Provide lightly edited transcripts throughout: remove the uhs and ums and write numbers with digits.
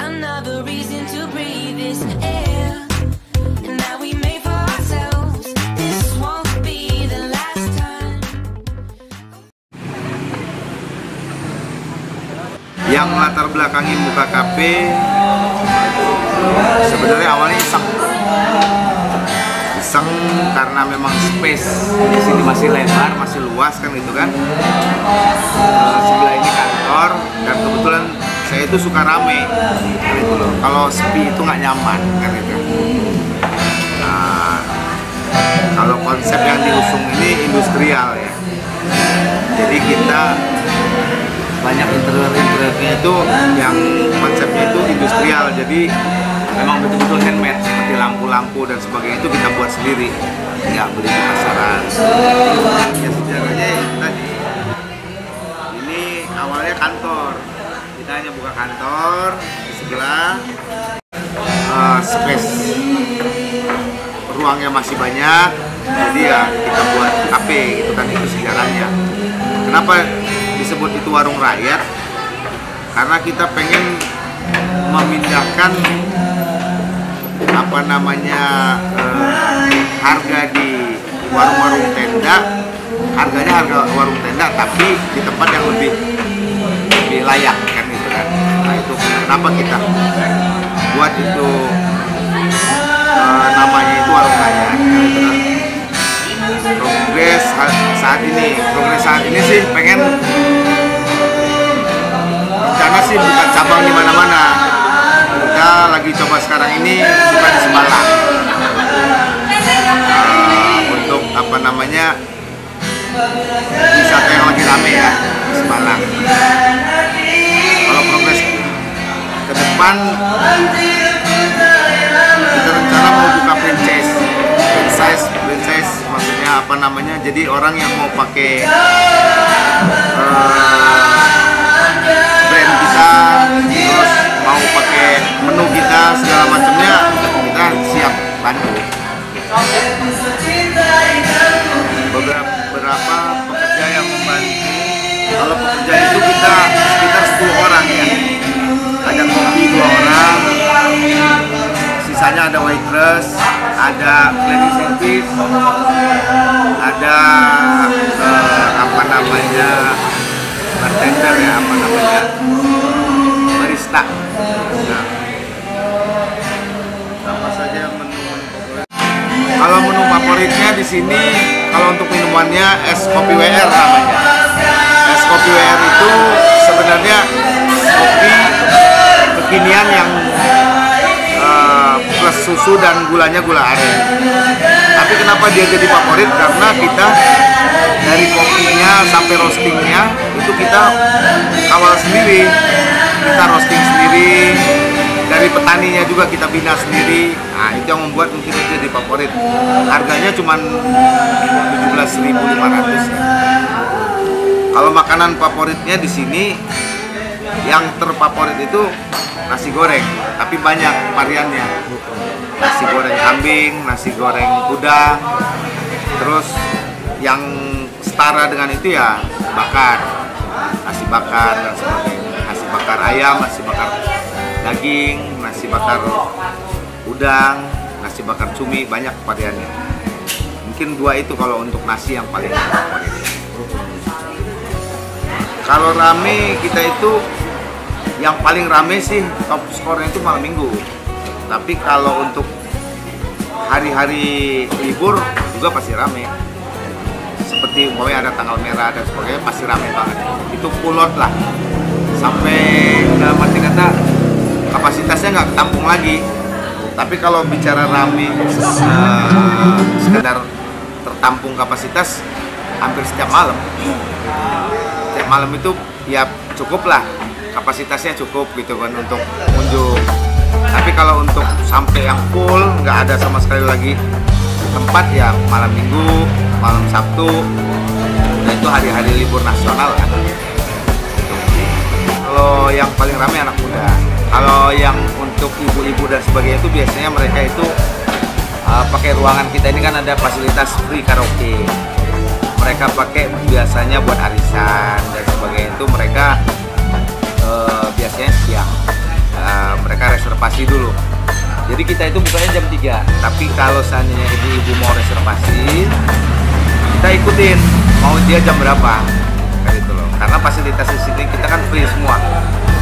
another reason to breathe this air. And now we made for ourselves. This won't be the last time. Yang latar belakangi buka kafe sebenarnya awalnya iseng karena memang space di sini masih lebar, masih luas kan gitu kan. Sebelah ini kantor dan kebetulan saya itu suka rame gitu loh. Kalau sepi itu nggak nyaman kan gitu. Nah, kalau konsep yang diusung ini industrial ya. Jadi kita banyak interior-interiornya itu yang konsepnya itu industrial, jadi memang betul-betul handmade seperti lampu-lampu dan sebagainya itu kita buat sendiri, nggak beli di pasaran. Ya sejarahnya itu tadi, ini awalnya kantor, kita hanya buka kantor di sebelah, space ruangnya masih banyak, jadi ya kita buat kafe gitu kan, itu sejarahnya. Kenapa disebut itu warung rakyat? Karena kita pengen memindahkan harga di warung-warung tenda, harganya harga warung tenda tapi di tempat yang lebih layak kan gitu kan. Nah itu kenapa kita buat itu namanya itu warung rakyat gitu kan. Progres saat ini sih pengen rencana sih buka cabang di mana-mana. Kita lagi coba sekarang ini buka di Semarang. Untuk wisata yang lagi rame ya di Semarang. Kalau progres ke depan kita rencana mau buka franchise maksudnya jadi orang yang mau pakai brand kita, terus mau pakai menu kita segala macamnya, kita siap bantu. Beberapa pekerja yang membantu. Kalau pekerja itu kita sekitar 10 orang ya. Ada koki 2 orang, sisanya ada waitress, ada cleaning service, ada bartender ya, barista. Nah, apa saja menu favorit? Kalau menu favoritnya di sini, kalau untuk minumannya es kopi WR namanya. Es kopi WR itu sebenarnya kopi kekinian yang plus susu dan gulanya gula aren. Tapi kenapa dia jadi favorit? Karena kita dari kopinya sampai roastingnya itu kita kawal sendiri, kita roasting sendiri, dari petaninya juga kita bina sendiri. Nah itu yang membuat mungkin itu jadi favorit. Harganya cuma 17.500 ya. Kalau makanan favoritnya di sini, yang terfavorit itu nasi goreng, tapi banyak variannya. Nasi goreng kambing, nasi goreng udang, terus yang setara dengan itu ya bakar, nasi bakar dan sebagainya. Nasi bakar ayam, nasi bakar daging, nasi bakar udang, nasi bakar cumi, banyak variannya. Mungkin 2 itu kalau untuk nasi yang paling favorit. Kalau rame kita itu yang paling rame sih top skornya itu malam minggu. Tapi kalau untuk hari-hari libur juga pasti rame. Seperti umpamanya ada tanggal merah dan sebagainya pasti rame banget. Itu pulot lah. Sampai dalam arti kata kapasitasnya nggak ketampung lagi. Tapi kalau bicara rame sekedar tertampung kapasitas hampir setiap malam. Setiap malam itu ya cukup lah. Kapasitasnya cukup gitu kan untuk pengunjung. Tapi kalau untuk sampai yang full nggak ada sama sekali lagi tempat ya malam minggu, malam Sabtu, dan itu hari-hari libur nasional kan. Kalau yang paling ramai anak muda. Kalau yang untuk ibu-ibu dan sebagainya itu biasanya mereka itu pakai ruangan kita ini kan ada fasilitas free karaoke. Mereka pakai biasanya buat arisan dan sebagainya itu mereka biasanya siang. Mereka dulu. Jadi kita itu bukanya jam 3. Tapi kalau seandainya ibu-ibu mau reservasi, kita ikutin mau dia jam berapa. Kayak gitu loh. Karena fasilitas di sini kita kan free semua.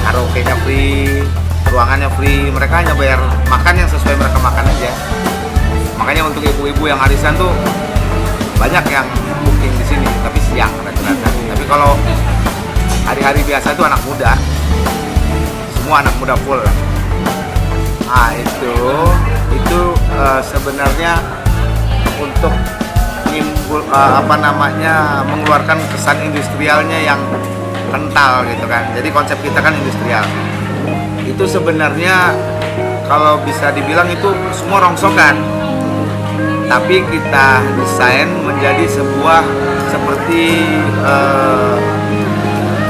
Karaoke-nya free, ruangannya free. Mereka hanya bayar makan yang sesuai mereka makan aja. Makanya untuk ibu-ibu yang arisan tuh banyak yang booking di sini, tapi siang rata-rata. Tapi kalau hari-hari biasa itu anak muda, semua anak muda full. Nah itu sebenarnya untuk mengeluarkan kesan industrialnya yang kental gitu kan. Jadi konsep kita kan industrial. Itu sebenarnya kalau bisa dibilang itu semua rongsokan, tapi kita desain menjadi sebuah seperti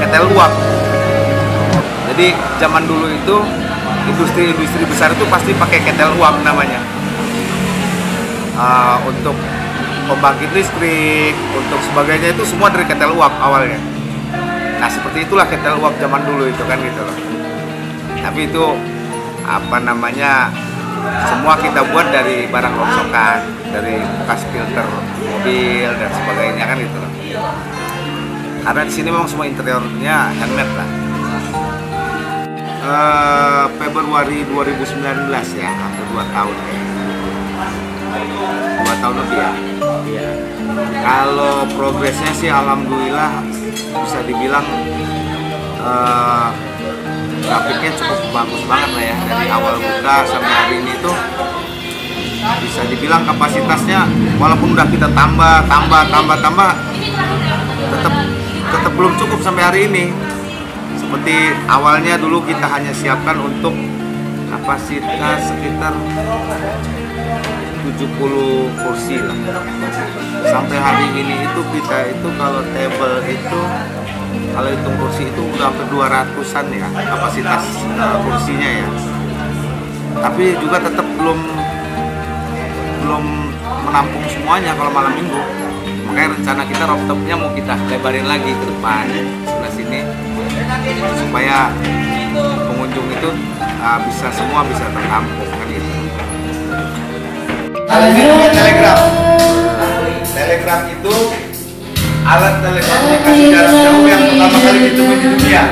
ketel uap. Jadi zaman dulu itu industri besar itu pasti pakai ketel uap namanya, untuk pembangkit listrik, untuk sebagainya itu semua dari ketel uap awalnya. Nah seperti itulah ketel uap zaman dulu itu kan gitu loh. Tapi itu semua kita buat dari barang rongsokan, dari bekas filter mobil dan sebagainya kan gitu loh. Karena di sini memang semua interiornya handmade lah. Februari 2019 ya, hampir 2 tahun ya. 2 tahun lebih ya. Iya. Kalau progresnya sih alhamdulillah bisa dibilang grafiknya cukup bagus banget lah ya. Dari awal buka sampai hari ini tuh bisa dibilang kapasitasnya walaupun udah kita tambah tetap belum cukup sampai hari ini. Seperti awalnya dulu kita hanya siapkan untuk kapasitas sekitar 70 kursi lah. Sampai hari ini itu kita itu kalau table itu kalau hitung kursi itu udah hampir 200-an ya kapasitas kursinya ya. Tapi juga tetap belum menampung semuanya kalau malam minggu. Makanya rencana kita rooftopnya mau kita lebarin lagi ke depan sebelah sini supaya pengunjung itu semua bisa tertampung kan gitu. Ini namanya telegram. Telegram itu alat telekomunikasi jarak jauh yang pertama kali ditemukan di dunia.